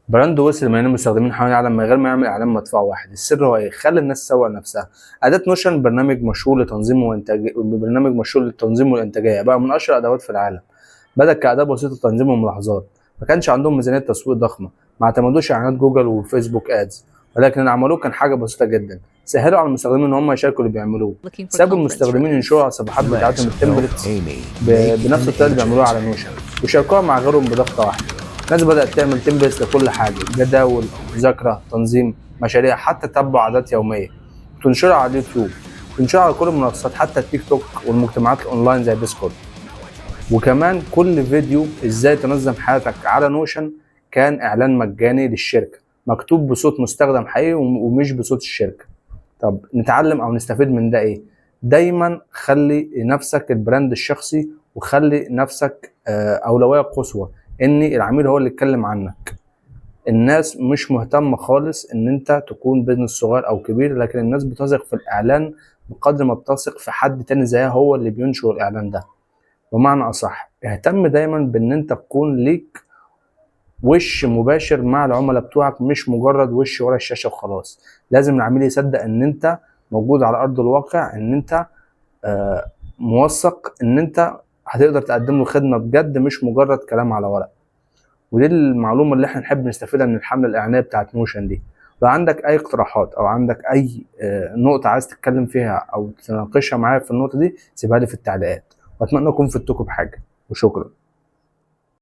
براند وصل لملايين المستخدمين حوالين العالم من غير ما يعمل اعلان مدفوع واحد. السر هو ايه؟ خلي الناس تسوق نفسها. اداه نوشن برنامج مشهور للتنظيم والانتاجيه، بقى من اشهر الادوات في العالم. بدا كاداه بسيطه لتنظيم الملاحظات، ما كانش عندهم ميزانيه تسويق ضخمه، ما اعتمدوش على اعلانات جوجل وفيسبوك ادز، ولكن اللي عملوه كان حاجه بسيطه جدا، سهلوا على المستخدمين ان هم يشاركوا اللي بيعملوه. سابوا المستخدمين ينشروا على الصفحات بتاعتهم التمبلتس بنفس الطريقه اللي بيعملوها على نوشن، وشاركوها مع غيرهم بضغطه واحده. الناس بدأت تعمل تمبلتس لكل حاجة، جداول، مذاكرة، تنظيم، مشاريع، حتى تتبع عادات يومية، وتنشرها على اليوتيوب، تنشرها على كل المنصات حتى التيك توك والمجتمعات الأونلاين زي ديسكورد. وكمان كل فيديو ازاي تنظم حياتك على نوشن كان إعلان مجاني للشركة، مكتوب بصوت مستخدم حقيقي ومش بصوت الشركة. طب نتعلم أو نستفيد من ده إيه؟ دايما خلي نفسك البراند الشخصي، وخلي نفسك أولوية قصوى، ان العميل هو اللي يتكلم عنك. الناس مش مهتمة خالص ان انت تكون بيزنس صغير او كبير، لكن الناس بتثق في الاعلان بقدر ما بتثق في حد تاني زيها هو اللي بينشر الاعلان ده. بمعنى اصح، اهتم دايما بان انت تكون ليك وش مباشر مع العملاء بتوعك، مش مجرد وش ورا الشاشة وخلاص. لازم العميل يصدق ان انت موجود على ارض الواقع، ان انت موثق، ان انت هتقدر تقدم له خدمة بجد، مش مجرد كلام على ورق. ودي المعلومة اللي احنا نحب نستفيدها من الحملة الإعلانية بتاعت نوشن دي. لو عندك أي اقتراحات أو عندك أي نقطة عايز تتكلم فيها أو تناقشها معايا في النقطة دي، سيبها لي في التعليقات، وأتمنى أكون فدتكم بحاجة، وشكرا.